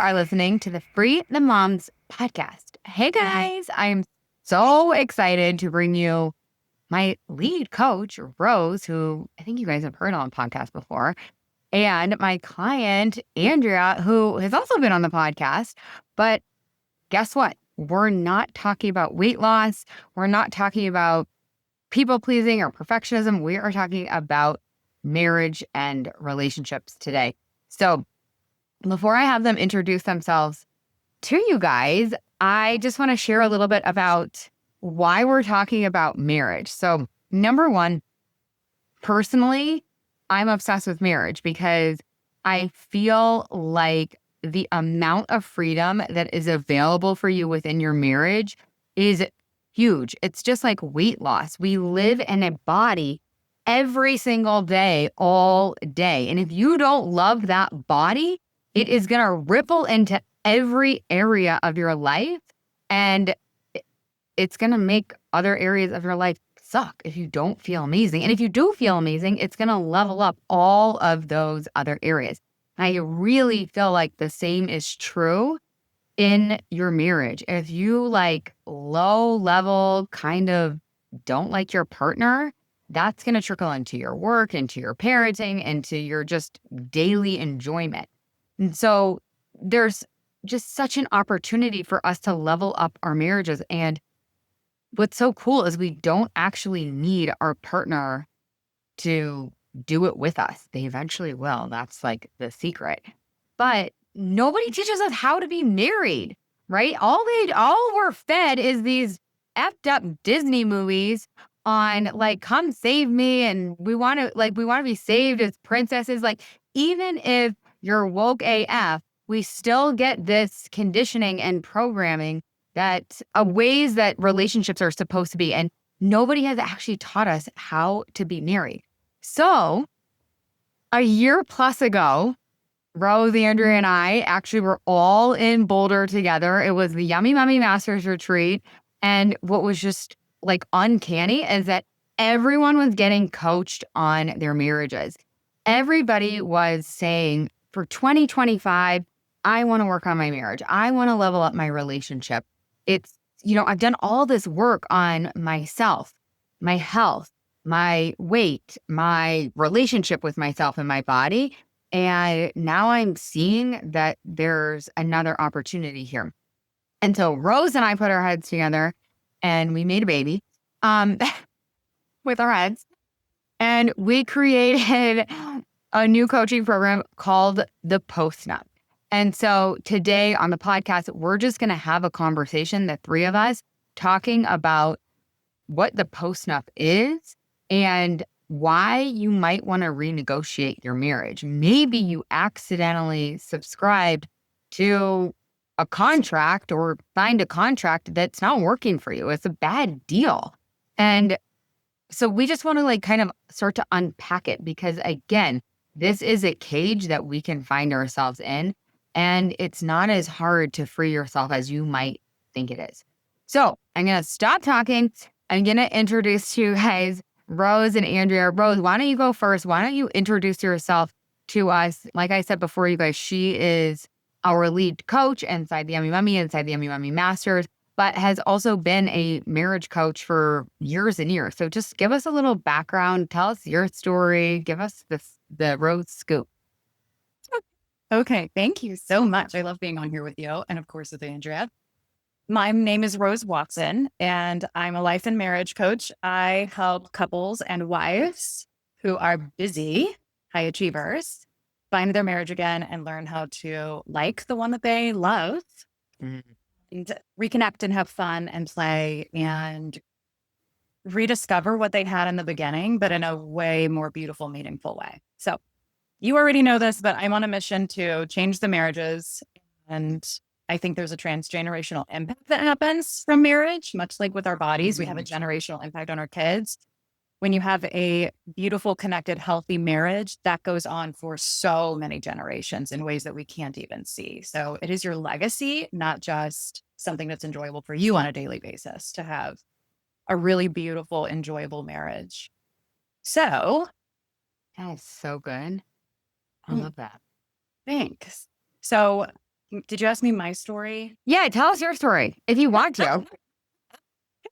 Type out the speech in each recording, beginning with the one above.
are listening to the Free the Moms podcast. Hey guys, I'm so excited to bring you my lead coach, Rose, who I think you guys have heard on the podcast before, and my client, Andrea, who has also been on the podcast. But guess what? We're not talking about weight loss. We're not talking about people pleasing or perfectionism. We are talking about marriage and relationships today. So before I have them introduce themselves to you guys, I just want to share a little bit about why we're talking about marriage. So, number one, personally, I'm obsessed with marriage because I feel like the amount of freedom that is available for you within your marriage is huge. It's just like weight loss. We live in a body every single day, all day. And if you don't love that body, it is going to ripple into every area of your life, and it's going to make other areas of your life suck if you don't feel amazing. And if you do feel amazing, it's going to level up all of those other areas. I really feel like the same is true in your marriage. If you like low level, kind of don't like your partner, that's going to trickle into your work, into your parenting, into your just daily enjoyment. And so there's just such an opportunity for us to level up our marriages. And what's so cool is we don't actually need our partner to do it with us. They eventually will. That's like the secret. But nobody teaches us how to be married, right? All we're fed is these effed up Disney movies on like, come save me. And we want to be saved as princesses. Like, even if you're woke AF, we still get this conditioning and programming that ways that relationships are supposed to be. And nobody has actually taught us how to be married. So a year plus ago, Rose, Andrea, and I actually were all in Boulder together. It was the Yummy Mummy Masters Retreat. And what was just like uncanny is that everyone was getting coached on their marriages. Everybody was saying, for 2025, I want to work on my marriage. I want to level up my relationship. I've done all this work on myself, my health, my weight, my relationship with myself and my body. And now I'm seeing that there's another opportunity here. And so Rose and I put our heads together and we made a baby with our heads. And we created a new coaching program called the Post-Nup. And so today on the podcast, we're just going to have a conversation, the three of us, talking about what the Post-Nup is and why you might want to renegotiate your marriage. Maybe you accidentally subscribed to a contract or signed a contract that's not working for you. It's a bad deal. And so we just want to like kind of start to unpack it because, again, this is a cage that we can find ourselves in, and it's not as hard to free yourself as you might think it is. So I'm going to stop talking. I'm going to introduce you guys, Rose and Andrea. Rose, why don't you go first? Why don't you introduce yourself to us? Like I said before, you guys, she is our lead coach inside the Yummy Mummy, inside the Yummy Mummy Masters, but has also been a marriage coach for years and years. So just give us a little background. Tell us your story. Give us the Rose scoop. Okay, thank you so much. I love being on here with you and, of course, with Andrea. My name is Rose Watson, and I'm a life and marriage coach. I help couples and wives who are busy, high achievers, find their marriage again and learn how to like the one that they love and reconnect and have fun and play and rediscover what they had in the beginning, but in a way more beautiful, meaningful way. So you already know this, but I'm on a mission to change the marriages. And I think there's a transgenerational impact that happens from marriage, much like with our bodies. We have a generational impact on our kids. When you have a beautiful, connected, healthy marriage, that goes on for so many generations in ways that we can't even see. So it is your legacy, not just something that's enjoyable for you on a daily basis, to have a really beautiful, enjoyable marriage. So That is so good. I love that. thanks. So Did you ask me my story? Yeah, tell us your story if you want to.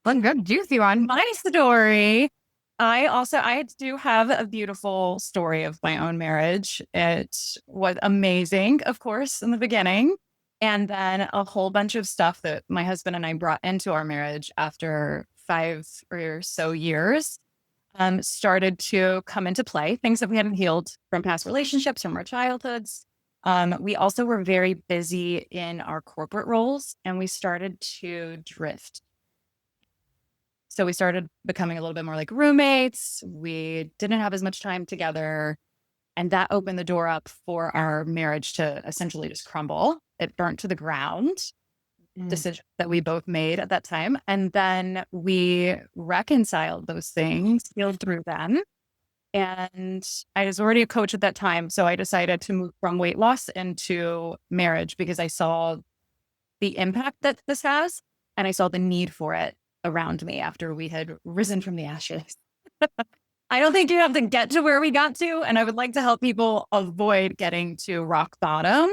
One good juicy one. My story. I do have a beautiful story of my own marriage. It was amazing, of course, in the beginning. And then a whole bunch of stuff that my husband and I brought into our marriage after 5 or so years started to come into play. Things that we hadn't healed from past relationships, from our childhoods. We also were very busy in our corporate roles and we started to drift. So we started becoming a little bit more like roommates. We didn't have as much time together. And that opened the door up for our marriage to essentially just crumble. It burnt to the ground, decision that we both made at that time. And then we reconciled those things, healed through them. And I was already a coach at that time. So I decided to move from weight loss into marriage because I saw the impact that this has. And I saw the need for it around me after we had risen from the ashes. I don't think you have to get to where we got to. And I would like to help people avoid getting to rock bottom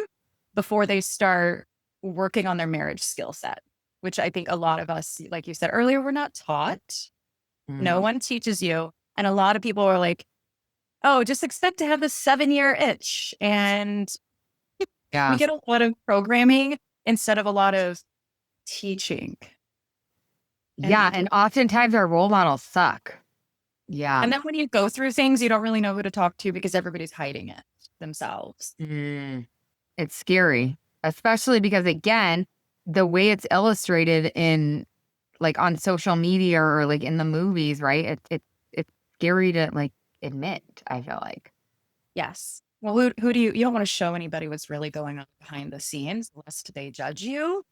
before they start working on their marriage skill set, which I think a lot of us, like you said earlier, we're not taught. No one teaches you. And a lot of people are like, oh, just expect to have this 7-year itch. And we get a lot of programming instead of a lot of teaching. And oftentimes our role models suck. Yeah. And then when you go through things, you don't really know who to talk to because everybody's hiding it themselves. It's scary, especially because, again, the way it's illustrated in like on social media or like in the movies, right? It's scary to like admit, I feel like. Yes. Well, who do you don't want to show anybody what's really going on behind the scenes lest they judge you.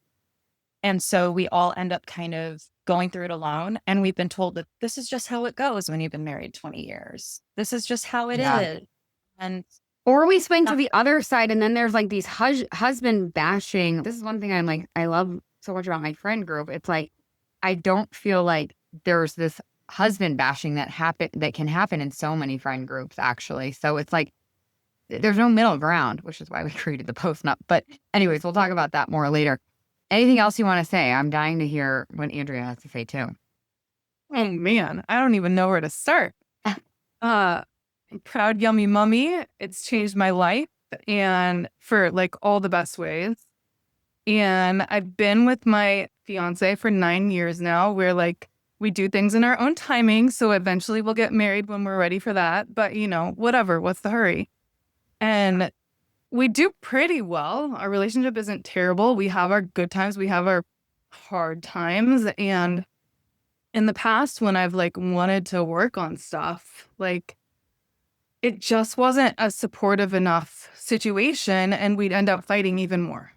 And so we all end up kind of going through it alone. And we've been told that this is just how it goes when you've been married 20 years. This is just how it is. And or we swing to the other side and then there's like these husband bashing. This is one thing I love so much about my friend group. It's like, I don't feel like there's this husband bashing that can happen in so many friend groups, actually. So it's like, there's no middle ground, which is why we created the post-nup. But anyways, we'll talk about that more later. Anything else you want to say? I'm dying to hear what Andrea has to say too. Oh man, I don't even know where to start. Proud yummy mummy. It's changed my life and for like all the best ways. And I've been with my fiance for 9 years now. We're like, we do things in our own timing. So eventually we'll get married when we're ready for that. But whatever, what's the hurry? And we do pretty well. Our relationship isn't terrible. We have our good times. We have our hard times. And in the past, when I've like wanted to work on stuff, like it just wasn't a supportive enough situation and we'd end up fighting even more.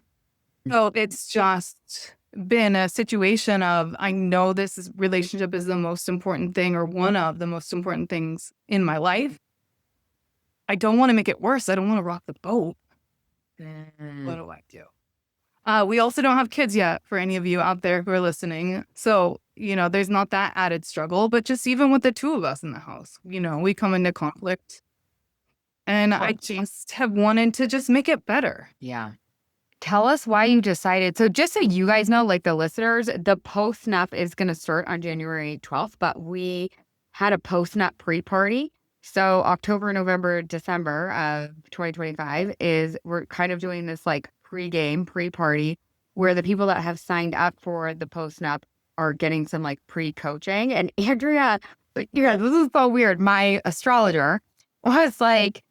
So it's just been a situation of, I know relationship is the most important thing or one of the most important things in my life. I don't want to make it worse. I don't want to rock the boat. What do I do? We also don't have kids yet for any of you out there who are listening. So, there's not that added struggle, but just even with the two of us in the house, we come into conflict. And I just have wanted to just make it better. Yeah. Tell us why you decided. So just so you guys know, like the listeners, the post-nup is going to start on January 12th, but we had a post-nup pre-party. So October, November, December of 2025 we're kind of doing this like pre-party where the people that have signed up for the post-nup are getting some like pre-coaching. And Andrea, this is so weird. My astrologer was like,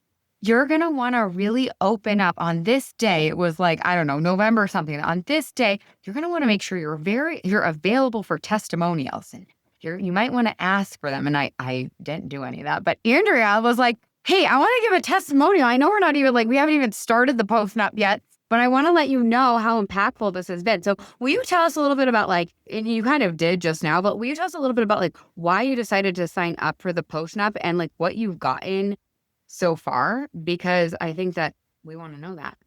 you're going to want to really open up on this day. It was like, I don't know, November or something. On this day, you're going to want to make sure you're available for testimonials. And you might want to ask for them. And I didn't do any of that. But Andrea was like, hey, I want to give a testimonial. I know we're not even we haven't even started the post-nup yet, but I want to let you know how impactful this has been. So will you tell us a little bit about and you kind of did just now, but will you tell us a little bit about why you decided to sign up for the post-nup and what you've gotten so far? Because I think that we want to know that.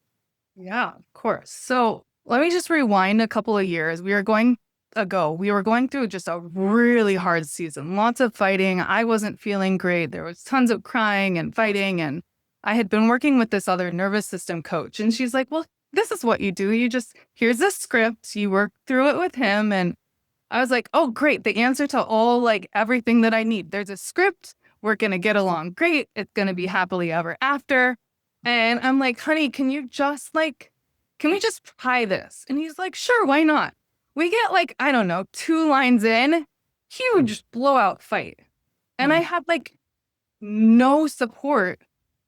Yeah, of course. So let me just rewind a couple of years. We were going through just a really hard season, lots of fighting. I wasn't feeling great. There was tons of crying and fighting. And I had been working with this other nervous system coach. And she's like, well, this is what you do. Here's a script. You work through it with him. And I was like, oh, great. The answer to all like everything that I need. There's a script. We're going to get along great. It's going to be happily ever after. And I'm like, honey, can we just try this? And he's like, sure, why not? We get like, I don't know, 2 lines in, huge blowout fight. And I had like no support.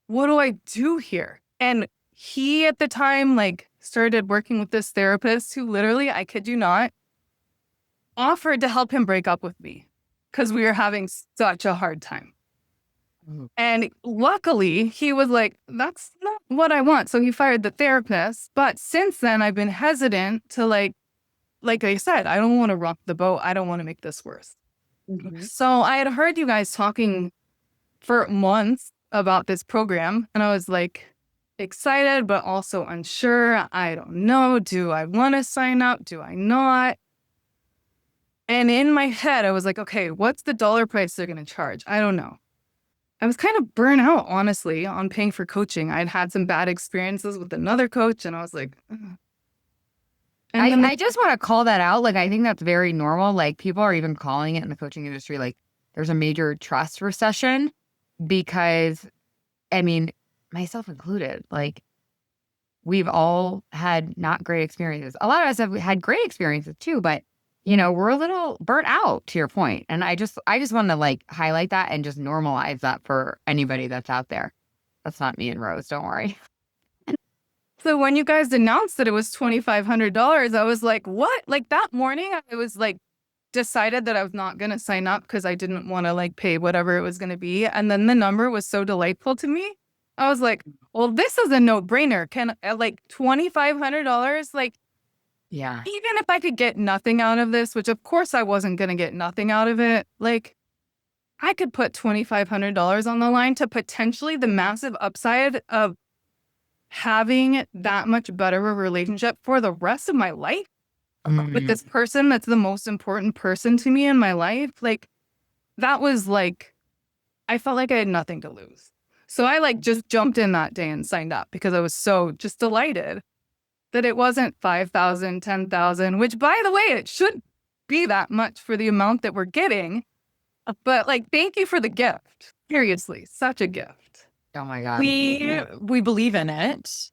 What do I do here? And he at the time like started working with this therapist who literally, I kid you not, offered to help him break up with me because we were having such a hard time. And luckily, he was like, that's not what I want. So he fired the therapist. But since then, I've been hesitant to like I said, I don't want to rock the boat. I don't want to make this worse. So I had heard you guys talking for months about this program. And I was like excited, but also unsure. I don't know. Do I want to sign up? Do I not? And in my head, I was like, okay, what's the dollar price they're going to charge? I don't know. I was kind of burnt out, honestly, on paying for coaching. I'd had some bad experiences with another coach, and I was like, ugh. And I just want to call that out. Like, I think that's very normal. Like, people are even calling it in the coaching industry, like, there's a major trust recession because, I mean, myself included, like, we've all had not great experiences. A lot of us have had great experiences too, but you know, we're a little burnt out to your point. And I just want to like highlight that and just normalize that for anybody that's out there. That's not me and Rose. Don't worry. so when you guys announced that it was $2,500, I was like, what? Like that morning, I was like, decided that I was not going to sign up because I didn't want to like pay whatever it was going to be. And then the number was so delightful to me. I was like, well, this is a no brainer. Can like $2,500, like, Yeah. even if I could get nothing out of this, which of course I wasn't going to get nothing out of it, like I could put $2,500 on the line to potentially the massive upside of having that much better of a relationship for the rest of my life with this person that's the most important person to me in my life. Like that was like, I felt like I had nothing to lose. So I like just jumped in that day and signed up because I was so just delighted that it wasn't 5,000, 10,000, which by the way, it shouldn't be that much for the amount that we're getting. But like, thank you for the gift. Seriously, such a gift. Oh my God. We believe in it.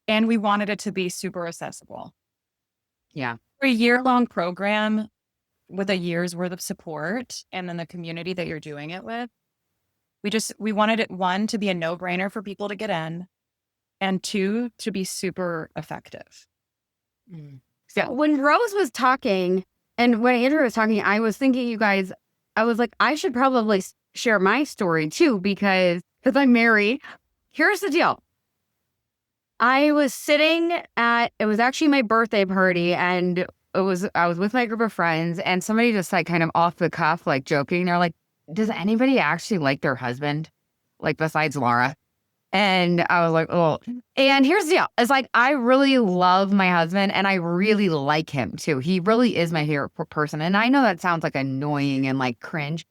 And we wanted it to be super accessible. Yeah. For a year-long program with a year's worth of support and then the community that you're doing it with, we wanted it, 1, to be a no-brainer for people to get in, and 2, to be super effective. So When Rose was talking and when Andrew was talking, I was thinking, you guys, I was like, I should probably share my story too, because I'm married. Here's the deal. I was sitting it was actually my birthday party, and I was with my group of friends, and somebody just like kind of off the cuff, like joking. They're like, does anybody actually like their husband? Like besides Laura? And I was like, oh, and here's the deal. It's like, I really love my husband and I really like him too. He really is my favorite person. And I know that sounds like annoying and like cringe,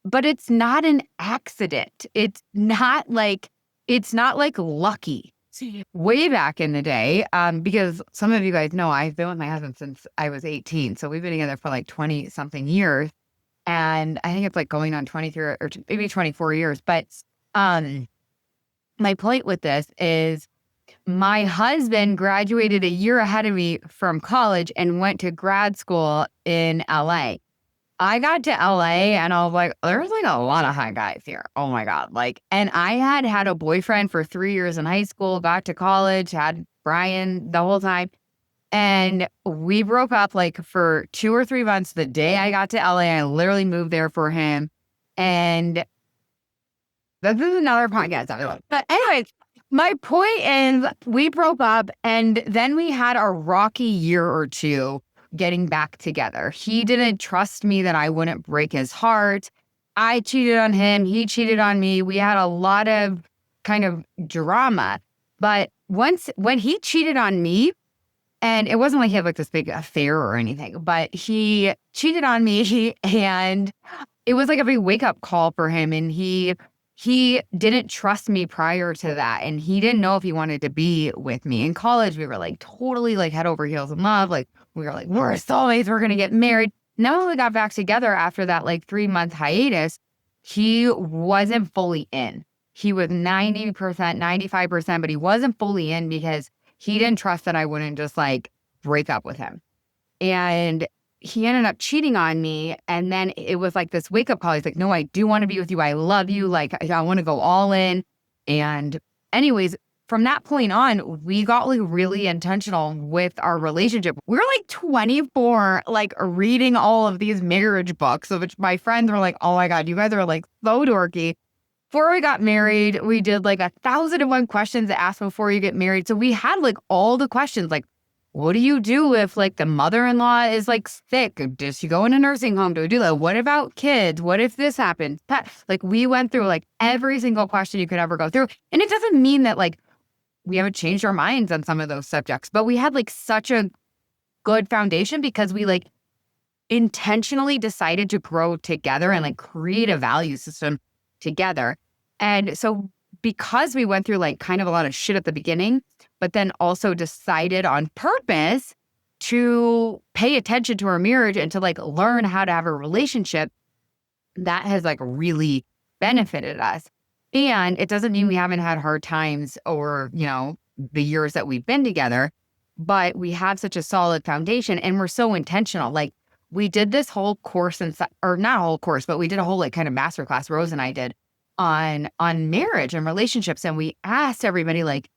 but it's not an accident. It's not like lucky. Way back in the day, because some of you guys know I've been with my husband since I was 18. So we've been together for like 20 something years. And I think it's like going on 23 or maybe 24 years. But, my point with this is my husband graduated a year ahead of me from college and went to grad school in LA. I got to LA and I was like, there's like a lot of hot guys here. Oh my God. Like, and I had a boyfriend for 3 years in high school, got to college, had Brian the whole time. And we broke up like for 2 or 3 months. The day I got to LA, I literally moved there for him. And this is another podcast. But anyways, my point is we broke up and then we had a rocky year or two getting back together. He didn't trust me that I wouldn't break his heart. I cheated on him. He cheated on me. We had a lot of kind of drama. But when he cheated on me, and it wasn't like he had like this big affair or anything, but he cheated on me and it was like a big wake up call for him. And he he didn't trust me prior to that. And he didn't know if he wanted to be with me. In college, we were like totally like head over heels in love. Like we were like, we're soulmates, we're going to get married. Now when we got back together after that like 3-month hiatus, he wasn't fully in. He was 90%, 95%, but he wasn't fully in because he didn't trust that I wouldn't just like break up with him. And he ended up cheating on me. And then it was like this wake up call. He's like, no, I do want to be with you. I love you. Like, I want to go all in. And anyways, from that point on, we got like really intentional with our relationship. We were like 24, like reading all of these marriage books, of which my friends were like, oh my God, you guys are like so dorky. Before we got married, we did like 1,001 questions to ask before you get married. So we had like all the questions, like, what do you do if like the mother-in-law is like sick? Does she go in a nursing home? Do we do that? What about kids? What if this happens? Like we went through like every single question you could ever go through. And it doesn't mean that like we haven't changed our minds on some of those subjects, but we had like such a good foundation because we like intentionally decided to grow together and like create a value system together. And so because we went through like kind of a lot of shit at the beginning, but then also decided on purpose to pay attention to our marriage and to like learn how to have a relationship, that has like really benefited us. And it doesn't mean we haven't had hard times or, you know, the years that we've been together, but we have such a solid foundation and we're so intentional. Like we did this whole course or not a whole course, but we did a whole like kind of masterclass, Rose and I did on marriage and relationships. And we asked everybody like,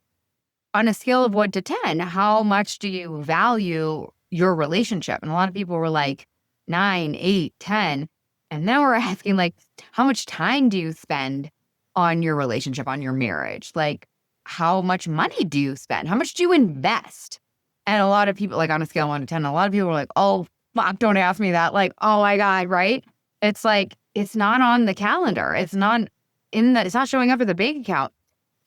on a scale of 1 to 10, how much do you value your relationship? And a lot of people were like 9, 8, 10. And then we're asking like, how much time do you spend on your relationship, on your marriage? Like, how much money do you spend? How much do you invest? And a lot of people, like on a scale of 1 to 10, a lot of people were like, oh, fuck, don't ask me that. Like, oh my God, right? It's like, it's not on the calendar. It's not it's not showing up at the bank account.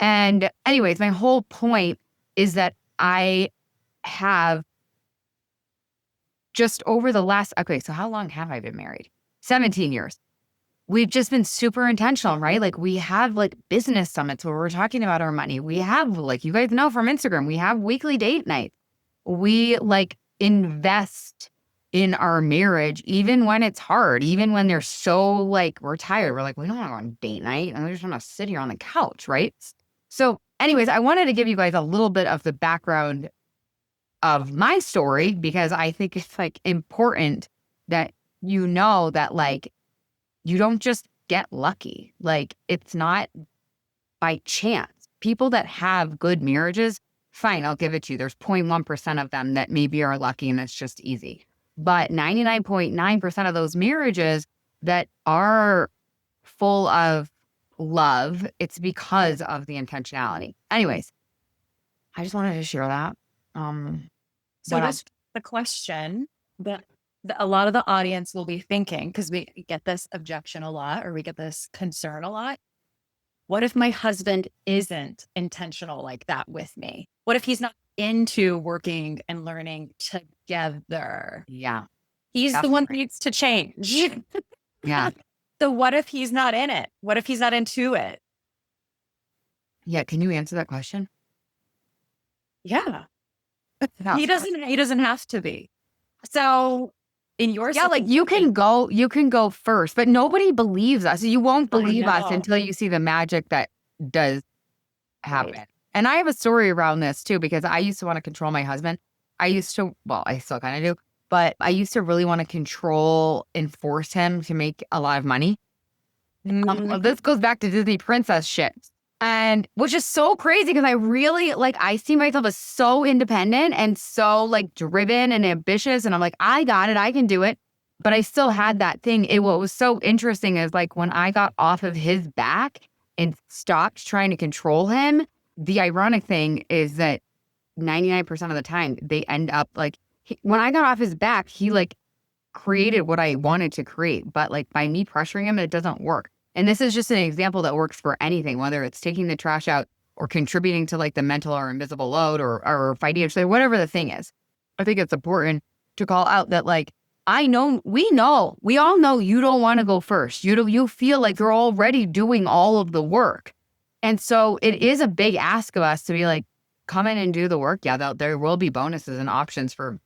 And anyways, my whole point is that I have just over the last, okay, so how long have I been married? 17 years. We've just been super intentional, right? Like we have like business summits where we're talking about our money. We have like, you guys know from Instagram, we have weekly date nights. We like invest in our marriage, even when it's hard, even when they're so like, we're tired. We're like, we don't want to go on date night. And we just want to sit here on the couch, right? So anyways, I wanted to give you guys a little bit of the background of my story because I think it's like important that you know that like, you don't just get lucky. Like it's not by chance. People that have good marriages, fine, I'll give it to you. There's 0.1% of them that maybe are lucky and it's just easy. But 99.9% of those marriages that are full of love, it's because of the intentionality. Anyways, I just wanted to share that. So that's the question that a lot of the audience will be thinking, because we get this objection a lot, or we get this concern a lot. What if my husband isn't intentional like that with me? What if he's not into working and learning together? Yeah. He's the one that needs to change. Yeah. So what if he's not in it? What if he's not into it? Yeah. Can you answer that question? Yeah. He doesn't have to be. So in your like you can go first, but nobody believes us. You won't believe us until you see the magic that does happen. Right. And I have a story around this too, because I used to want to control my husband. I still kind of do, but I used to really want to and force him to make a lot of money. This goes back to Disney princess shit. And which is so crazy because I really I see myself as so independent and so like driven and ambitious. And I'm like, I got it. I can do it. But I still had that thing. What was so interesting is like when I got off of his back and stopped trying to control him, the ironic thing is that 99% of the time they end up like, when I got off his back, he like created what I wanted to create. But like by me pressuring him, it doesn't work. And this is just an example that works for anything, whether it's taking the trash out or contributing to like the mental or invisible load or financially, whatever the thing is. I think it's important to call out that like we all know you don't want to go first. You feel like you're already doing all of the work. And so it is a big ask of us to be like, come in and do the work. Yeah, there will be bonuses and options for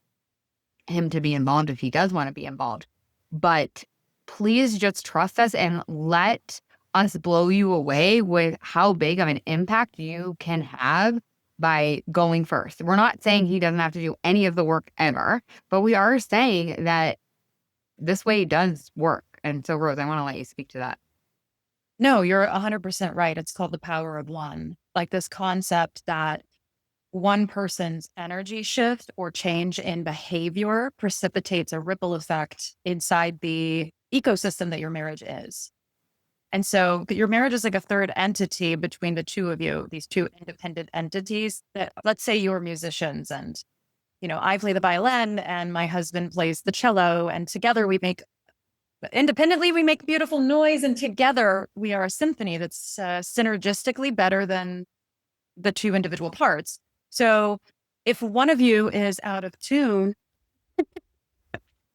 him to be involved if he does want to be involved. But please just trust us and let us blow you away with how big of an impact you can have by going first. We're not saying he doesn't have to do any of the work ever, but we are saying that this way does work. And so, Rose, I want to let you speak to that. No, you're 100% right. It's called the power of one. Like this concept that one person's energy shift or change in behavior precipitates a ripple effect inside the ecosystem that your marriage is. And so your marriage is like a third entity between the two of you, these two independent entities that, let's say you're musicians and, I play the violin and my husband plays the cello, and together independently we make beautiful noise, and together we are a symphony that's synergistically better than the two individual parts. So if one of you is out of tune,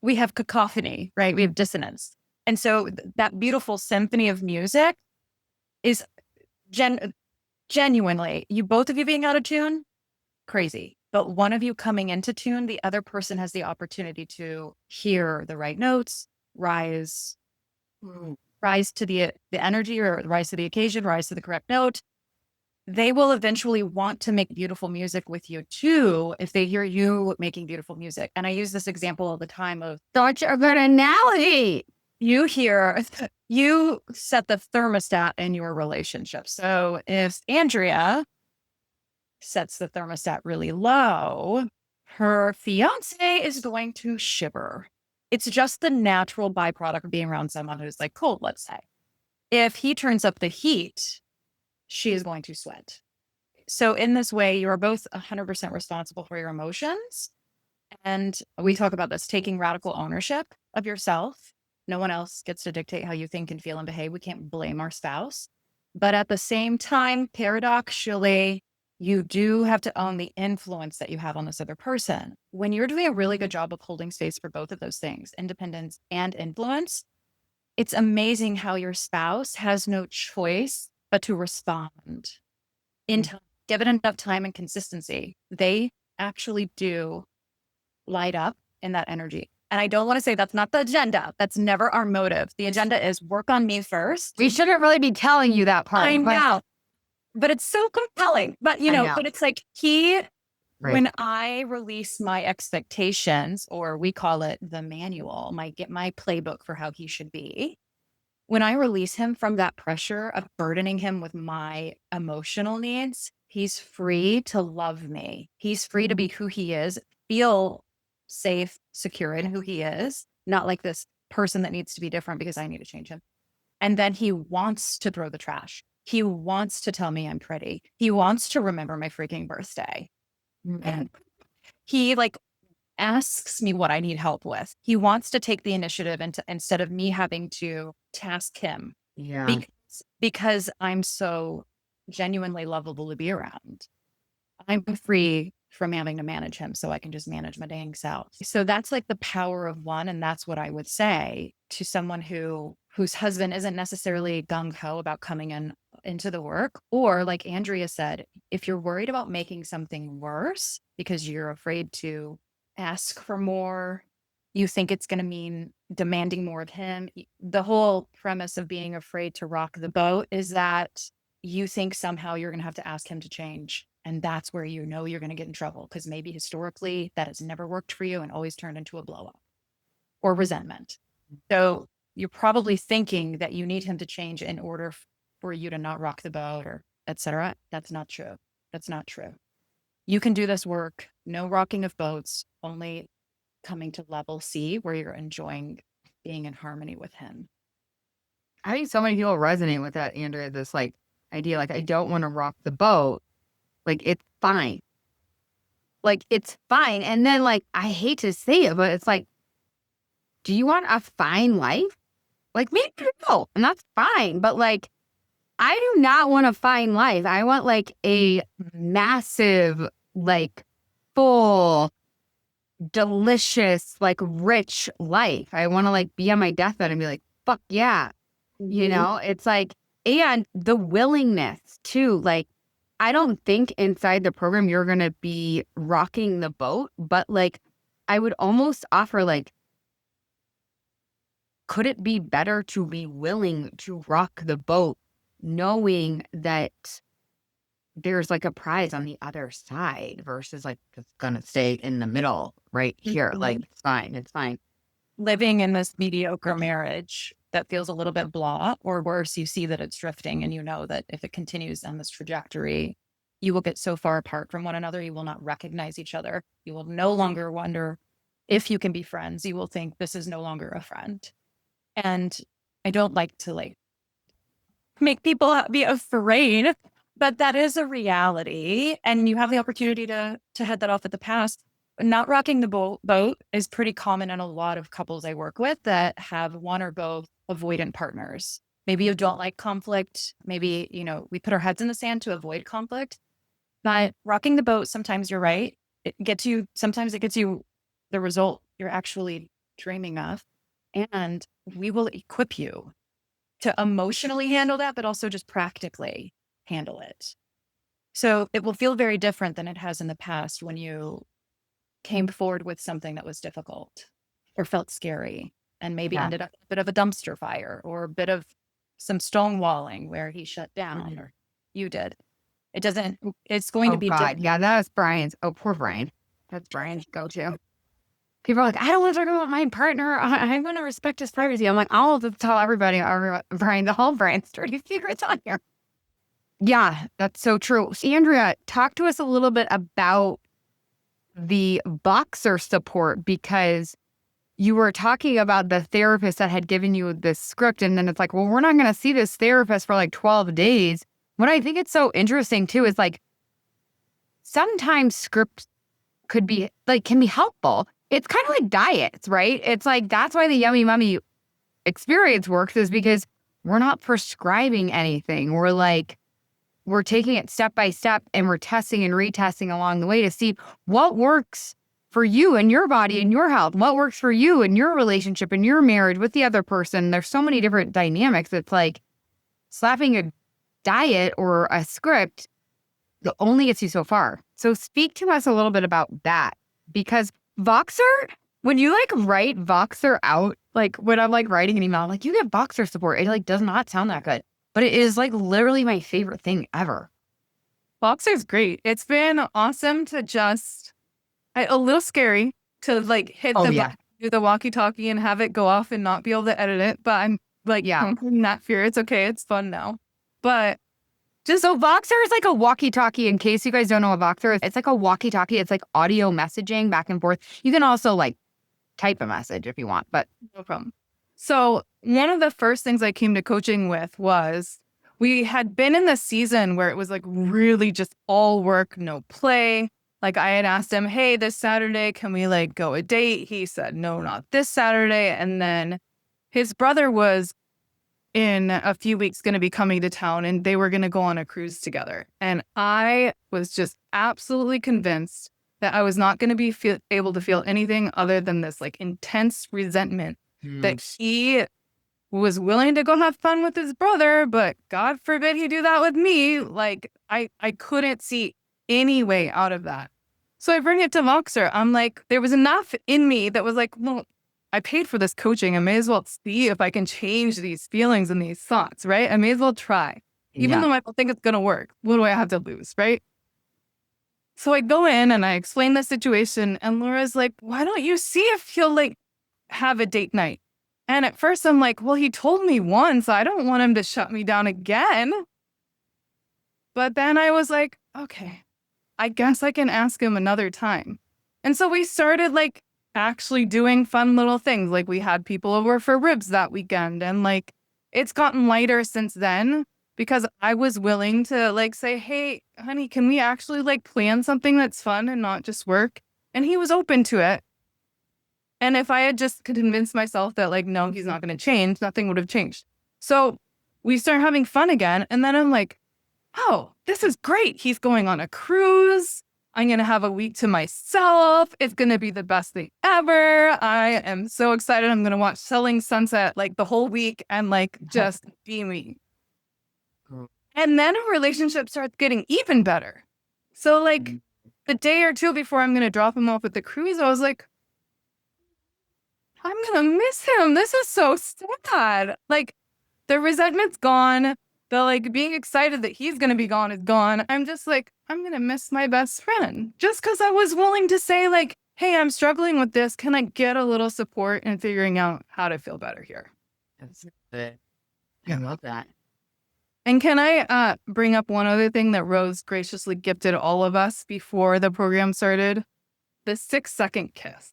we have cacophony, right? We have dissonance. And so that beautiful symphony of music is genuinely, both of you being out of tune, crazy. But one of you coming into tune, the other person has the opportunity to hear the right notes, rise to the energy, or rise to the occasion, rise to the correct note. They will eventually want to make beautiful music with you too, if they hear you making beautiful music. And I use this example all the time of such a good analogy. You set the thermostat in your relationship. So if Andrea sets the thermostat really low, her fiance is going to shiver. It's just the natural byproduct of being around someone who's like cold, let's say. If he turns up the heat, she is going to sweat. So in this way, you are both 100% responsible for your emotions. And we talk about this, taking radical ownership of yourself. No one else gets to dictate how you think and feel and behave. We can't blame our spouse. But at the same time, paradoxically, you do have to own the influence that you have on this other person. When you're doing a really good job of holding space for both of those things, independence and influence, it's amazing how your spouse has no choice but to respond in time. Given enough time and consistency, they actually do light up in that energy. And I don't want to say that's not the agenda. That's never our motive. The agenda is work on me first. We shouldn't really be telling you that part. I know. But it's so compelling. But, but it's like when I release my expectations, or we call it the manual, my playbook for how he should be, when I release him from that pressure of burdening him with my emotional needs, he's free to love me. He's free to be who he is, feel safe, secure in who he is, not like this person that needs to be different because I need to change him. And then he wants to throw the trash. He wants to tell me I'm pretty. He wants to remember my freaking birthday. And he asks me what I need help with. He wants to take the initiative instead of me having to task him. Yeah. Because I'm so genuinely lovable to be around. I'm free from having to manage him, so I can just manage my dang self. So that's like the power of one. And that's what I would say to someone whose husband isn't necessarily gung-ho about coming into the work. Or like Andrea said, if you're worried about making something worse because you're afraid to ask for more, you think it's going to mean demanding more of him. The whole premise of being afraid to rock the boat is that you think somehow you're going to have to ask him to change. And that's where you're going to get in trouble, because maybe historically that has never worked for you and always turned into a blow up or resentment. So you're probably thinking that you need him to change in order for you to not rock the boat or etc. That's not true. That's not true. You can do this work, no rocking of boats, only coming to level C where you're enjoying being in harmony with him. I think so many people resonate with that, Andrea, this idea, I don't want to rock the boat. It's fine. It's fine. And then I hate to say it, but it's do you want a fine life? Me too. And that's fine. But I do not want a fine life. I want a massive, full, delicious, like rich life. I want to like be on my deathbed and be like, fuck yeah. You know, it's like, and the willingness too. Like, I don't think inside the program you're going to be rocking the boat, but like, I would almost offer like, could it be better to be willing to rock the boat, knowing that there's like a prize on the other side versus like just gonna stay in the middle right here? Like, it's fine. It's fine. Living in this mediocre marriage that feels a little bit blah, or worse, you see that it's drifting and you know that if it continues on this trajectory, you will get so far apart from one another, you will not recognize each other. You will no longer wonder if you can be friends. You will think this is no longer a friend. And I don't like to like make people be afraid, but that is a reality. And you have the opportunity to head that off at the pass. Not rocking the boat is pretty common in a lot of couples I work with that have one or both avoidant partners. Maybe you don't like conflict. Maybe, you know, we put our heads in the sand to avoid conflict. But rocking the boat, sometimes you're right. Sometimes it gets you the result you're actually dreaming of. And we will equip you to emotionally handle that, but also just practically handle it. So it will feel very different than it has in the past when you came forward with something that was difficult or felt scary and maybe ended up a bit of a dumpster fire or a bit of some stonewalling where he shut down or you did. It's going to be different. Yeah, that was Brian's. Oh, poor Brian. That's Brian's go-to. People are like, I don't want to talk about my partner. I'm going to respect his privacy. I'm like, I'll just tell everybody, Brian, the whole Brian's dirty secrets on here. Yeah, that's so true. Andrea, talk to us a little bit about the Voxer support, because you were talking about the therapist that had given you this script. And then it's like, well, we're not going to see this therapist for like 12 days. What I think it's so interesting too is like, sometimes scripts can be helpful. It's kind of like diets, right? It's like, that's why the Yummy Mummy experience works, is because we're not prescribing anything. We're taking it step by step and we're testing and retesting along the way to see what works for you and your body and your health, what works for you and your relationship and your marriage with the other person. There's so many different dynamics. It's like slapping a diet or a script that only gets you so far. So speak to us a little bit about that, because Voxer, when you like write Voxer out, like when I'm like writing an email, I'm like, you get Voxer support. It like does not sound that good, but it is like literally my favorite thing ever. Voxer's great. It's been awesome to a little scary to like hit do the walkie-talkie and have it go off and not be able to edit it. But I'm like, conquering that fear. It's okay. It's fun now. But so Voxer is like a walkie-talkie. In case you guys don't know what Voxer is, it's like a walkie-talkie. It's like audio messaging back and forth. You can also like type a message if you want, but no problem. So one of the first things I came to coaching with was we had been in the season where it was like really just all work, no play. Like I had asked him, hey, this Saturday, can we like go a date? He said, no, not this Saturday. And then his brother was in a few weeks going to be coming to town and they were going to go on a cruise together. And I was just absolutely convinced that I was not going to be able to feel anything other than this like intense resentment that he was willing to go have fun with his brother, but God forbid he do that with me. Like I couldn't see any way out of that. So I bring it to Voxer. I'm like, there was enough in me that was like, well, I paid for this coaching. I may as well see if I can change these feelings and these thoughts, right? I may as well try. Even though I don't think it's going to work. What do I have to lose, right? So I go in and I explain the situation and Laura's like, why don't you see if he'll like have a date night? And at first I'm like, well, he told me once, I don't want him to shut me down again. But then I was like, okay, I guess I can ask him another time. And so we started like actually doing fun little things. Like we had people over for ribs that weekend. And like, it's gotten lighter since then because I was willing to like say, hey, honey, can we actually like plan something that's fun and not just work? And he was open to it. And if I had just convinced myself that like, no, he's not going to change, nothing would have changed. So we start having fun again. And then I'm like, oh, this is great. He's going on a cruise. I'm going to have a week to myself. It's going to be the best thing ever. I am so excited. I'm going to watch Selling Sunset like the whole week and like just be me. And then a relationship starts getting even better. So like the day or two before I'm going to drop him off at the cruise, I was like, I'm going to miss him. This is so sad. Like the resentment's gone. The like being excited that he's going to be gone is gone. I'm just like, I'm going to miss my best friend just because I was willing to say like, hey, I'm struggling with this. Can I get a little support in figuring out how to feel better here? That's good. I love that. And can I bring up one other thing that Rose graciously gifted all of us before the program started? The 6-second kiss.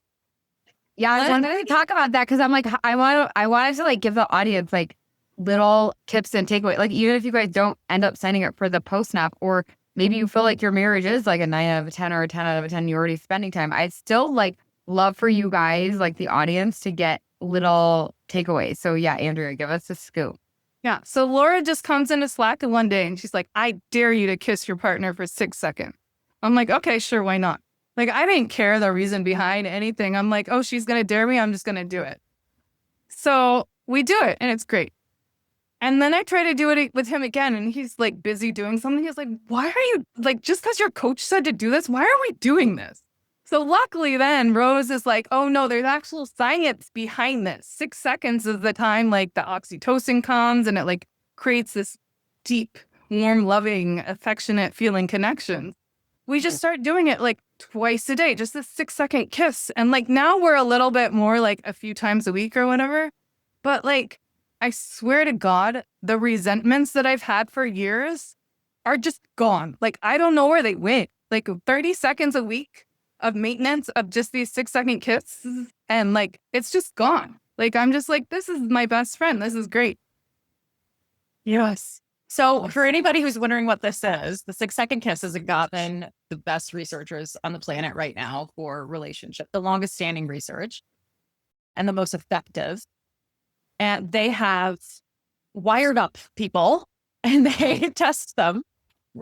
Yeah, I wanted to talk about that because I'm like, I wanted to like give the audience like little tips and takeaway. Like even if you guys don't end up signing up for the post-nap, or maybe you feel like your marriage is like a 9 out of 10 or a 10 out of 10, you're already spending time. I'd still like love for you guys, like the audience, to get little takeaways. So yeah, Andrea, give us a scoop. Yeah. So Laura just comes into Slack one day and she's like, I dare you to kiss your partner for 6 seconds. I'm like, okay, sure, why not? Like, I didn't care the reason behind anything. I'm like, oh, she's going to dare me. I'm just going to do it. So we do it and it's great. And then I try to do it with him again and he's like busy doing something. He's like, why are you like, just because your coach said to do this, why are we doing this? So luckily then Rose is like, oh no, there's actual science behind this. 6 seconds is the time like the oxytocin comes and it like creates this deep, warm, loving, affectionate feeling connection. We just start doing it like twice a day, just this 6-second kiss. And like now we're a little bit more like a few times a week or whatever. But like, I swear to God, the resentments that I've had for years are just gone. Like, I don't know where they went. Like 30 seconds a week of maintenance of just these 6-second kisses. And like, it's just gone. Like, I'm just like, this is my best friend. This is great. Yes. So for anybody who's wondering what this is, the 6-second kiss has gotten the best researchers on the planet right now for relationship, the longest standing research and the most effective. And they have wired up people and they test them.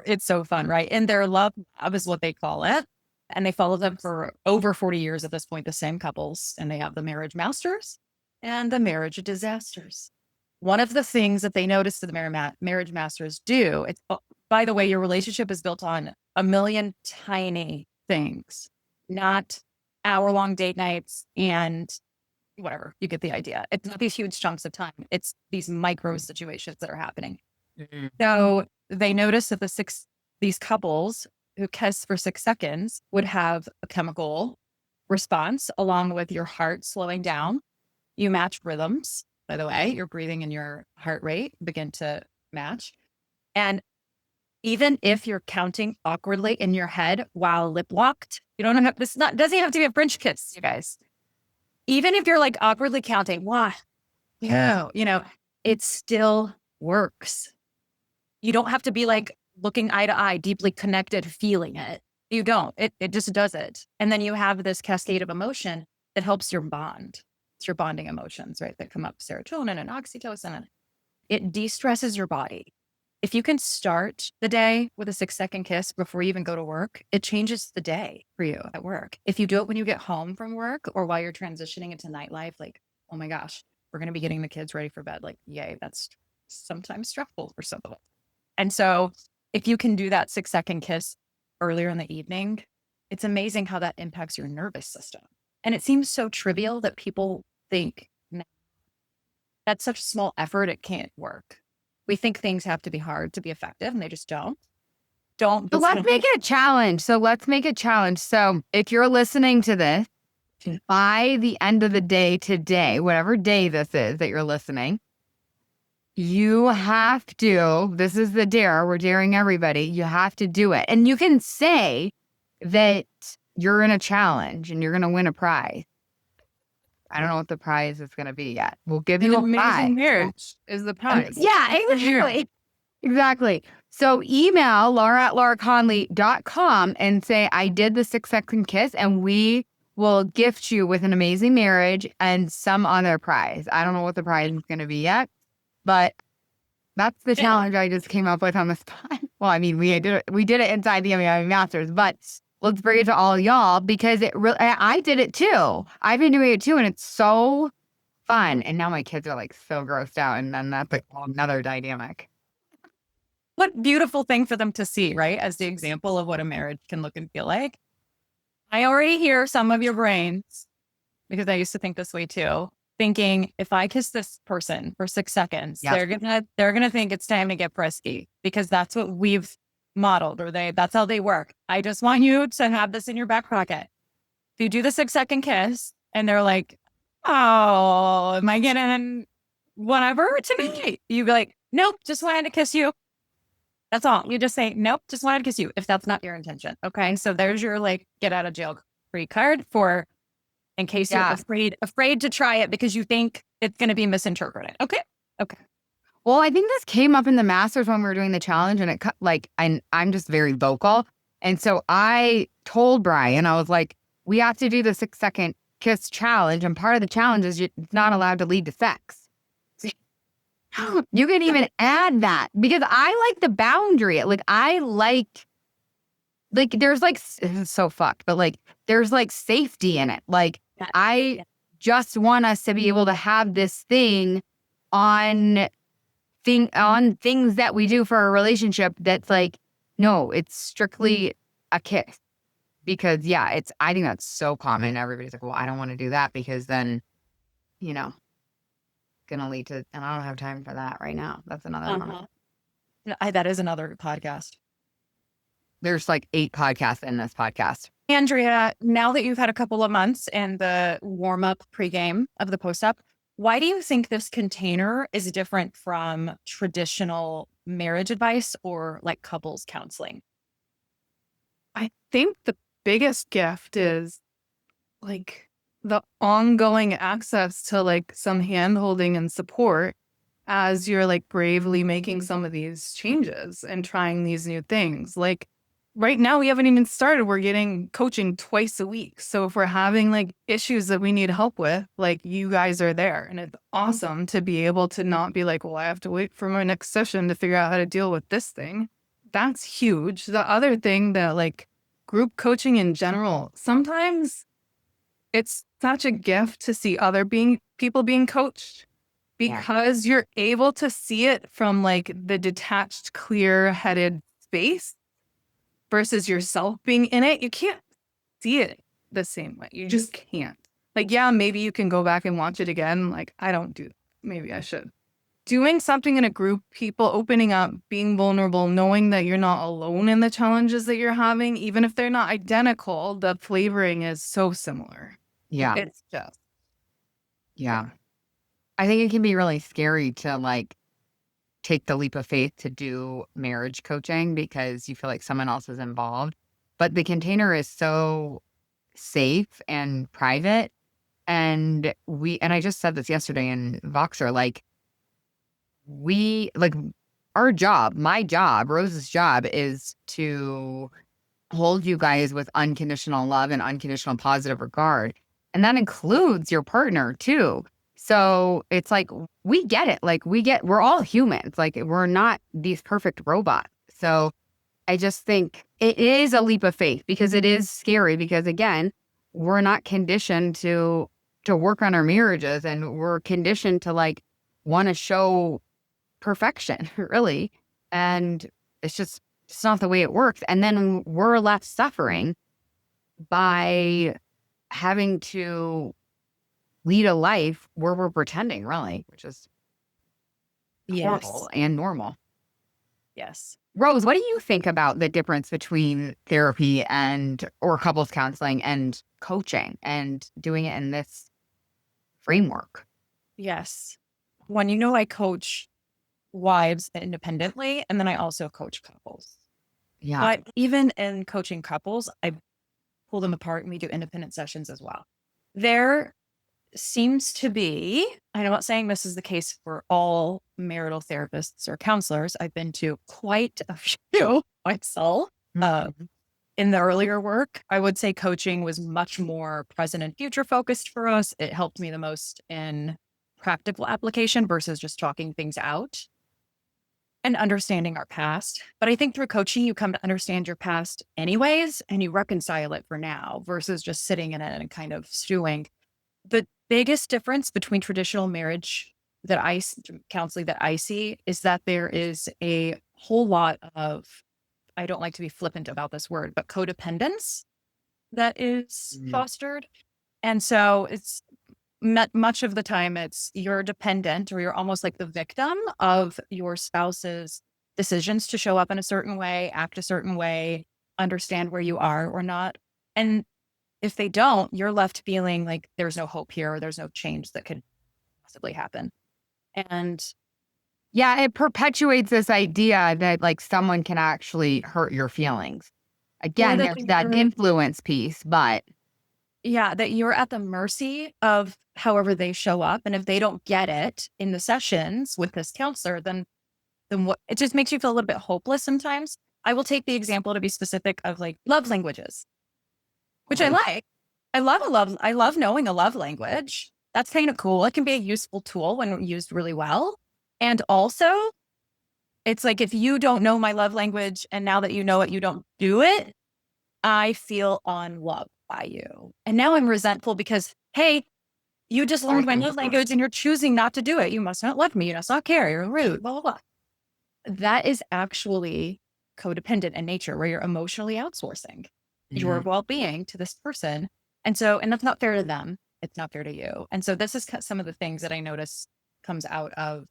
It's so fun, right? And their love lab is what they call it. And they follow them for over 40 years at this point, the same couples. And they have the marriage masters and the marriage disasters. One of the things that they noticed that the marriage masters do, it's, by the way, your relationship is built on a million tiny things, not hour-long date nights and whatever. You get the idea. It's not these huge chunks of time. It's these micro situations that are happening. Mm-hmm. So they noticed that these couples who kiss for 6 seconds would have a chemical response along with your heart slowing down. You match rhythms. By the way, your breathing and your heart rate begin to match. And even if you're counting awkwardly in your head while lip locked, you don't have doesn't have to be a French kiss, you guys. Even if you're like awkwardly counting, why? Yeah, it still works. You don't have to be like looking eye to eye, deeply connected, feeling it. You don't. It just does it. And then you have this cascade of emotion that helps your bond. It's your bonding emotions, right? That come up, serotonin and oxytocin. And it de-stresses your body. If you can start the day with a 6-second kiss before you even go to work, it changes the day for you at work. If you do it when you get home from work or while you're transitioning into nightlife, like, oh my gosh, we're going to be getting the kids ready for bed. Like, yay, that's sometimes stressful for some of us. And so if you can do that 6-second kiss earlier in the evening, it's amazing how that impacts your nervous system. And it seems so trivial that people think that's such a small effort, it can't work. We think things have to be hard to be effective, and they just don't. So let's make it a challenge. So if you're listening to this, by the end of the day today, whatever day this is that you're listening, you have to, this is the dare, we're daring everybody, you have to do it. And you can say that you're in a challenge and you're going to win a prize. I don't know what the prize is going to be yet. We'll give you a amazing prize. marriage is the prize. Yeah, exactly. So email laura@lauraconley.com and say, I did the 6-second kiss, and we will gift you with an amazing marriage and some other prize. I don't know what the prize is going to be yet, but that's the challenge I just came up with on the spot. Well, I mean, we did it inside the MEI Masters, but let's bring it to all y'all because it really, I did it too. I've been doing it too. And it's so fun. And now my kids are like so grossed out. And then that's like another dynamic. What beautiful thing for them to see, right? As the example of what a marriage can look and feel like. I already hear some of your brains, because I used to think this way too, thinking if I kiss this person for 6 seconds, Yep. they're gonna think it's time to get frisky because that's what we've modeled, or that's how they work. I just want you to have this in your back pocket. If you do the 6-second kiss and they're like, oh, am I getting whatever tonight? You be like, nope, just wanted to kiss you. That's all. You just say, nope, just wanted to kiss you if that's not your intention. Okay. So there's your like get out of jail free card for in case you're afraid to try it because you think it's going to be misinterpreted. Okay. Okay. Well, I think this came up in the masters when we were doing the challenge, and it I'm just very vocal. And so I told Brian, I was like, we have to do the 6-second kiss challenge. And part of the challenge is you're not allowed to lead to sex. You can even add that because I like the boundary. Like I like there's like, it's so fucked, but like there's like safety in it. Like I just want us to be able to have this thing on things that we do for a relationship that's like, no, it's strictly a kiss. Because I think that's so common. Everybody's like, well, I don't want to do that because then, gonna lead to, and I don't have time for that right now. That's another one. That is another podcast. There's like 8 podcasts in this podcast. Andrea, now that you've had a couple of months and the warm-up pregame of the post-up, why do you think this container is different from traditional marriage advice or like couples counseling? I think the biggest gift is like the ongoing access to like some hand holding and support as you're like bravely making some of these changes and trying these new things. Like right now, we haven't even started. We're getting coaching twice a week. So if we're having like issues that we need help with, like you guys are there. And it's awesome to be able to not be like, well, I have to wait for my next session to figure out how to deal with this thing. That's huge. The other thing that like group coaching in general, sometimes it's such a gift to see other people being coached because you're able to see it from like the detached, clear-headed space versus yourself being in it. You can't see it the same way. You just can't. Like, yeah, maybe you can go back and watch it again. Like, I don't do that. Maybe I should. Doing something in a group, people opening up, being vulnerable, knowing that you're not alone in the challenges that you're having, even if they're not identical, the flavoring is so similar. Yeah. It's just. Yeah. I think it can be really scary to like take the leap of faith to do marriage coaching because you feel like someone else is involved. But the container is so safe and private. And I just said this yesterday in Voxer, like our job, my job, Rose's job is to hold you guys with unconditional love and unconditional positive regard. And that includes your partner too. So it's like, we get it. Like we're all humans. Like we're not these perfect robots. So I just think it is a leap of faith because it is scary because again, we're not conditioned to work on our marriages and we're conditioned to like want to show perfection really. And it's not the way it works. And then we're left suffering by having to lead a life where we're pretending, really, which is horrible and normal. Yes. Rose, what do you think about the difference between therapy or couples counseling and coaching and doing it in this framework? Yes. I coach wives independently, and then I also coach couples. Yeah. But even in coaching couples, I pull them apart and we do independent sessions as well. There seems to be, I'm not saying this is the case for all marital therapists or counselors. I've been to quite a few myself. In the earlier work, I would say coaching was much more present and future focused for us. It helped me the most in practical application versus just talking things out. and understanding our past. But I think through coaching, you come to understand your past anyways, and you reconcile it for now versus just sitting in it and kind of stewing. The biggest difference between traditional marriage counseling that I see is that there is a whole lot of, I don't like to be flippant about this word, but codependence that is fostered. And so it's much of the time you're dependent, or you're almost like the victim of your spouse's decisions to show up in a certain way, act a certain way, understand where you are or not. And if they don't, you're left feeling like there's no hope here, or there's no change that could possibly happen. And Yeah, it perpetuates this idea that like someone can actually hurt your feelings. Again, that there's that influence piece, but that you're at the mercy of however they show up. And if they don't get it in the sessions with this counselor, then what, it just makes you feel a little bit hopeless sometimes. I will take the example to be specific of like love languages, which I like. I love knowing a love language. That's kind of cool. It can be a useful tool when used really well. And also, it's like, if you don't know my love language and now that you know it, you don't do it, I feel unloved by you. And now I'm resentful because, hey, you just learned my love language and you're choosing not to do it. You must not love me. You must not care. You're rude, blah, blah, blah. That is actually codependent in nature, where you're emotionally outsourcing your well-being to this person. And that's not fair to them. It's not fair to you. And so this is some of the things that I notice comes out of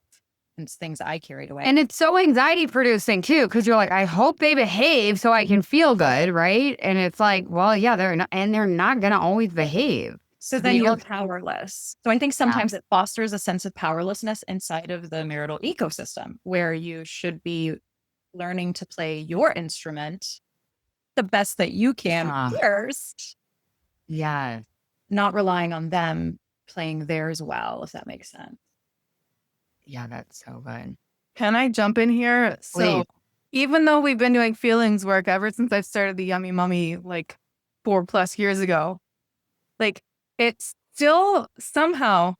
things I carried away. and it's so anxiety producing too, because you're like, I hope they behave so I can feel good, right? And it's like, well, yeah, they're not gonna always behave. So then you're powerless. So I think sometimes it fosters a sense of powerlessness inside of the marital ecosystem, where you should be learning to play your instrument the best that you can first. Yeah. Not relying on them playing theirs well, if that makes sense. Yeah, that's so good. Can I jump in here? So Please. even though we've been doing feelings work ever since I started the Yummy Mummy like 4+ years ago, like it's still somehow,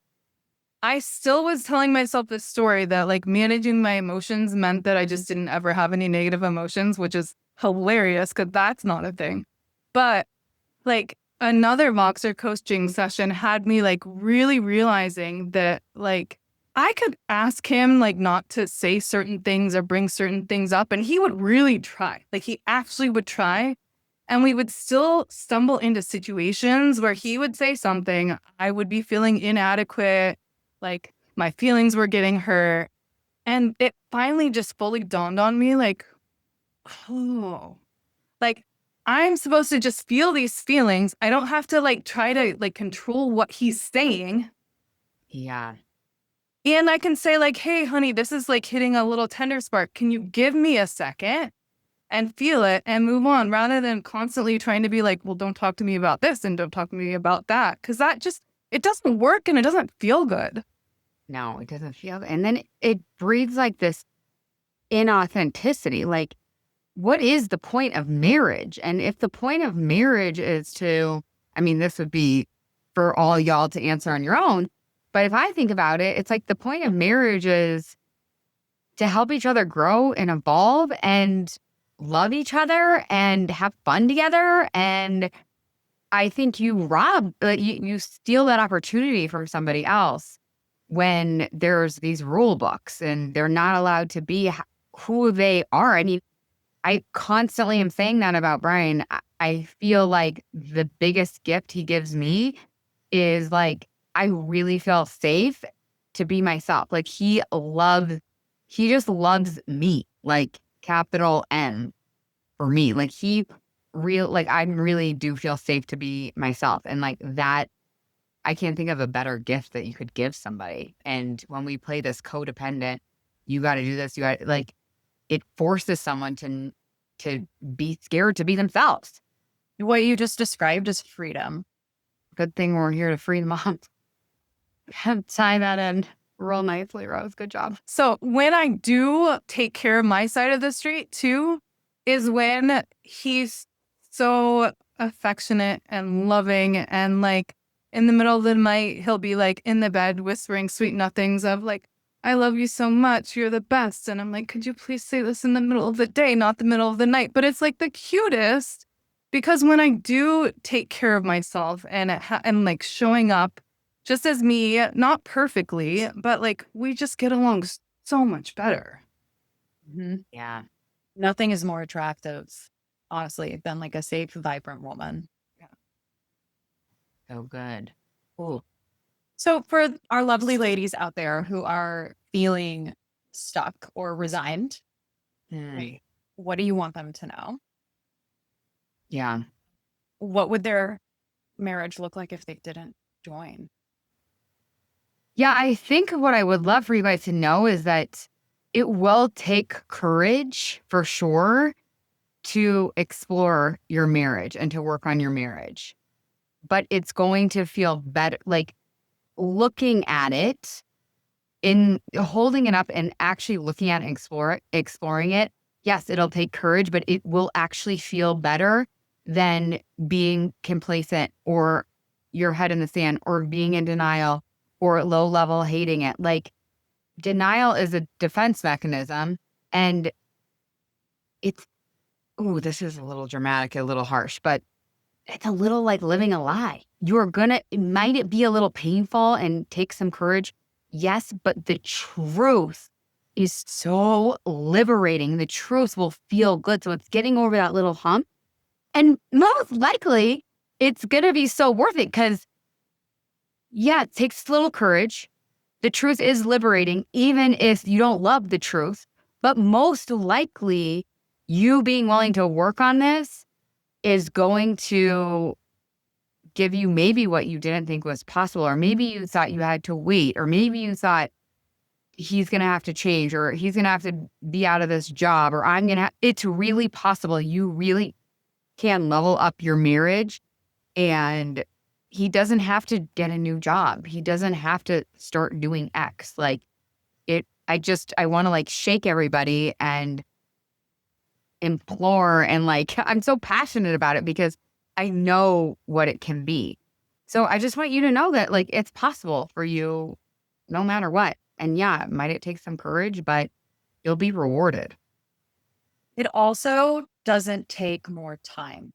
I still was telling myself this story that like managing my emotions meant that I just didn't ever have any negative emotions, which is hilarious because that's not a thing. But like another Voxer coaching session had me like really realizing that like I could ask him like not to say certain things or bring certain things up, and he would really try. Like he actually would try, and we would still stumble into situations where he would say something, I would be feeling inadequate, like my feelings were getting hurt, and it finally just fully dawned on me like, oh, like I'm supposed to just feel these feelings. I don't have to like try to like control what he's saying. Yeah. And I can say like, hey, honey, this is like hitting a little tender spark. Can you give me a second and feel it and move on, rather than constantly trying to be like, well, don't talk to me about this and don't talk to me about that. Because that just, it doesn't work and it doesn't feel good. No, it doesn't feel. And then it breeds like this inauthenticity. Like, what is the point of marriage? And if the point of marriage is to, I mean, this would be for all y'all to answer on your own. But if I think about it, it's like the point of marriage is to help each other grow and evolve and love each other and have fun together. And I think you steal that opportunity from somebody else when there's these rule books and they're not allowed to be who they are. I mean, I constantly am saying that about Brian. I feel like the biggest gift he gives me is like, I really feel safe to be myself. Like he just loves me, like capital N for me. Like I really do feel safe to be myself. And like that, I can't think of a better gift that you could give somebody. And when we play this codependent, you got to do this, like it forces someone to be scared to be themselves. What you just described is freedom. Good thing we're here to free the moms. Tie that in real nicely, Rose. Good job. So when I do take care of my side of the street too, is when he's so affectionate and loving, and like in the middle of the night, he'll be like in the bed whispering sweet nothings of like, I love you so much. You're the best. And I'm like, could you please say this in the middle of the day, not the middle of the night? But it's like the cutest because when I do take care of myself and and like showing up just as me, not perfectly, but like we just get along so much better. Yeah. Nothing is more attractive, honestly, than like a safe, vibrant woman. So good. Ooh. So for our lovely ladies out there who are feeling stuck or resigned, Mm. what do you want them to know? Yeah. What would their marriage look like if they didn't join? Yeah, I think what I would love for you guys to know is that it will take courage for sure to explore your marriage and to work on your marriage. But it's going to feel better. Like looking at it, in holding it up and actually looking at it and exploring it. Yes, it'll take courage, but it will actually feel better than being complacent or your head in the sand or being in denial or low level hating it. Like denial is a defense mechanism and it's, ooh, this is a little dramatic, a little harsh, but it's a little like living a lie. Might it be a little painful and take some courage? Yes, but the truth is so liberating. The truth will feel good. So it's getting over that little hump. And most likely it's going to be so worth it because, yeah, it takes a little courage. The truth is liberating, even if you don't love the truth. But most likely, you being willing to work on this is going to give you maybe what you didn't think was possible, or maybe you thought you had to wait, or maybe you thought he's going to have to change, or he's going to have to be out of this job, or it's really possible. You really can level up your marriage and he doesn't have to get a new job. He doesn't have to start doing X. Like I want to like shake everybody and implore and like I'm so passionate about it because I know what it can be. So I just want you to know that like it's possible for you no matter what. And yeah, might it take some courage, but you'll be rewarded. It also doesn't take more time.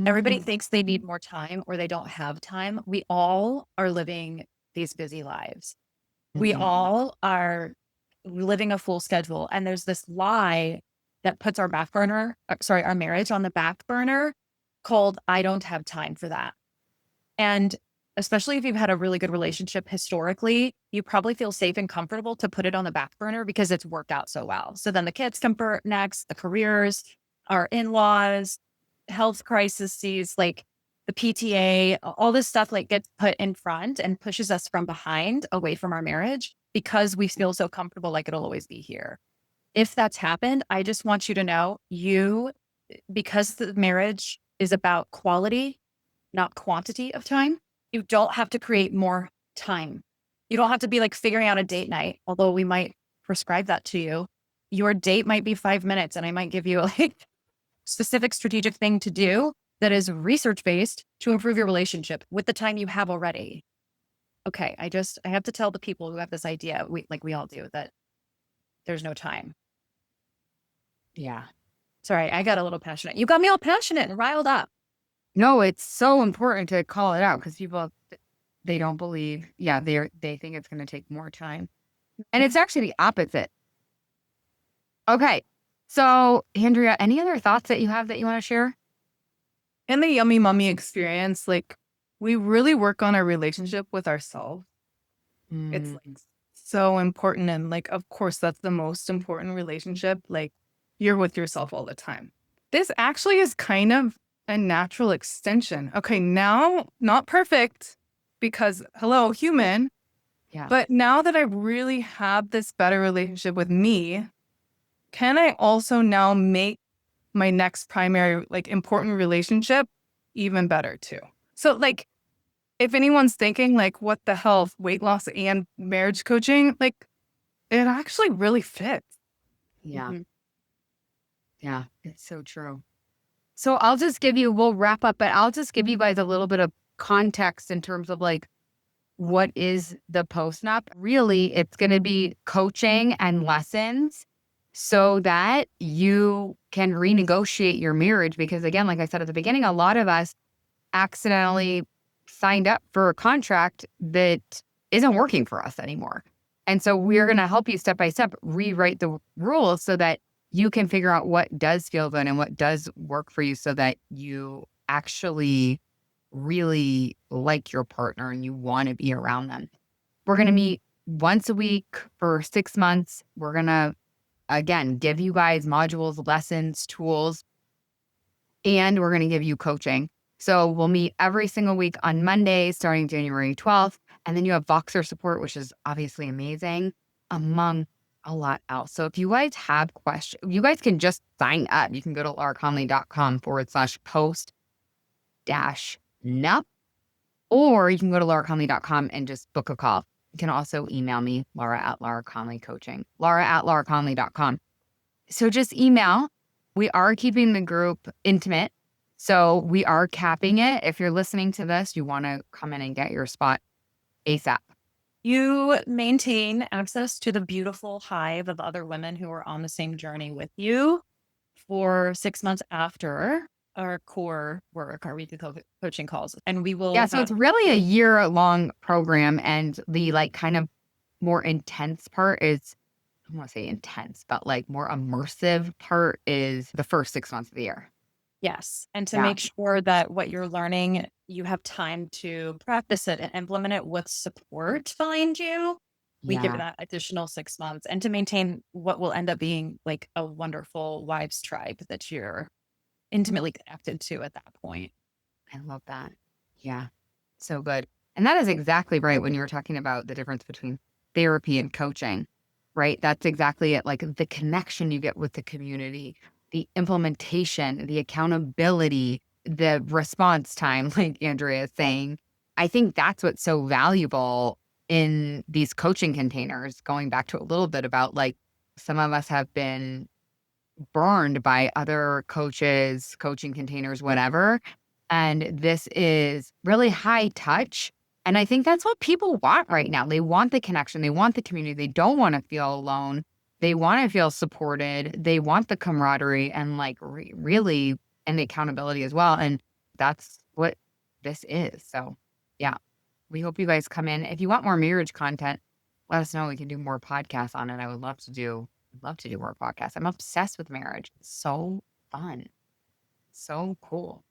Everybody thinks they need more time or they don't have time. We all are living these busy lives. We all are living a full schedule. And there's this lie that puts our our marriage on the back burner called, I don't have time for that. And especially if you've had a really good relationship historically, you probably feel safe and comfortable to put it on the back burner because it's worked out so well. So then the kids come next, the careers, our in-laws, health crises, like the PTA, all this stuff like gets put in front and pushes us from behind away from our marriage because we feel so comfortable like it'll always be here. If that's happened, I just want you to know because the marriage is about quality, not quantity of time, you don't have to create more time. You don't have to be like figuring out a date night, although we might prescribe that to you. Your date might be 5 minutes and I might give you like specific strategic thing to do that is research-based to improve your relationship with the time you have already. Okay, I have to tell the people who have this idea, we all do, that there's no time. Yeah. Sorry, I got a little passionate. You got me all passionate and riled up. No, it's so important to call it out because people, they don't believe. Yeah, they think it's going to take more time. And it's actually the opposite. Okay. So, Andrea, any other thoughts that you have that you want to share? In the Yummy Mummy experience, like we really work on our relationship with ourselves. It's like so important. And like, of course, that's the most important relationship. Like you're with yourself all the time. This actually is kind of a natural extension. Okay, now not perfect because hello, human. Yeah. But now that I really have this better relationship with me, can I also now make my next primary, like important relationship even better too? So like, if anyone's thinking like, what the hell, weight loss and marriage coaching, like it actually really fits. Yeah. Yeah. It's so true. So we'll wrap up, but I'll just give you guys a little bit of context in terms of like what is the post-nup? Really, it's going to be coaching and lessons so that you can renegotiate your marriage. Because again, like I said at the beginning, a lot of us accidentally signed up for a contract that isn't working for us anymore. And so we're going to help you step by step rewrite the rules so that you can figure out what does feel good and what does work for you so that you actually really like your partner and you want to be around them. We're going to meet once a week for 6 months. We're going to, again, give you guys modules, lessons, tools, and we're going to give you coaching. So we'll meet every single week on Monday starting January 12th. And then you have Voxer support, which is obviously amazing, among a lot else. So if you guys have questions, you guys can just sign up. You can go to lauraconley.com/post-nup, or you can go to lauraconley.com and just book a call. You can also email me, Laura@LauraConleyCoaching, Laura@lauraconley.com. So just email. We are keeping the group intimate. So we are capping it. If you're listening to this, you want to come in and get your spot ASAP. You maintain access to the beautiful hive of other women who are on the same journey with you for 6 months after our core work, our weekly coaching calls. And we will. Yeah, so it's really a year-long program. And the like kind of more intense part is, I don't want to say intense, but like more immersive part is the first 6 months of the year. Yes. And to Yeah. make sure that what you're learning, you have time to practice it and implement it with support behind you. We give Yeah. that additional 6 months and to maintain what will end up being like a wonderful wives tribe that you're intimately connected to at that point. I love that. Yeah. So good. And that is exactly right when you were talking about the difference between therapy and coaching, right? That's exactly it. Like the connection you get with the community, the implementation, the accountability, the response time, like Andrea is saying. I think that's what's so valuable in these coaching containers, going back to a little bit about like some of us have been burned by other coaches, coaching containers, whatever. And this is really high touch. And I think that's what people want right now. They want the connection. They want the community. They don't want to feel alone. They want to feel supported. They want the camaraderie and like really, and the accountability as well. And that's what this is. So yeah, we hope you guys come in. If you want more marriage content, let us know. We can do more podcasts on it. I would love to do more podcasts. I'm obsessed with marriage. It's so fun. So cool.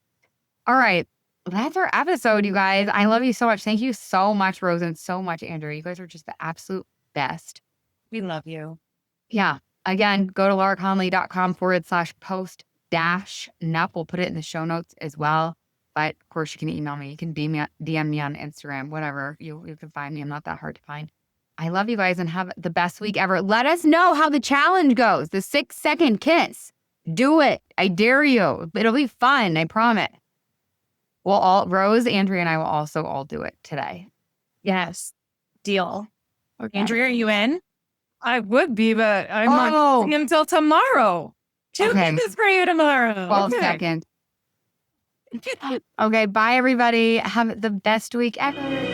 All right. That's our episode, you guys. I love you so much. Thank you so much, Rose, and so much, Andrea. You guys are just the absolute best. We love you. Yeah. Again, go to lauraconley.com/post-nup. We'll put it in the show notes as well. But of course, you can email me. You can DM me on Instagram, whatever. You can find me. I'm not that hard to find. I love you guys and have the best week ever. Let us know how the challenge goes. The 6-second kiss. Do it. I dare you. It'll be fun. I promise. Rose, Andrea, and I will also all do it today. Yes. Deal. Okay. Andrea, are you in? I would be, but I'm not free until tomorrow. Two kisses for you tomorrow. 12 seconds. Okay, bye everybody. Have the best week ever.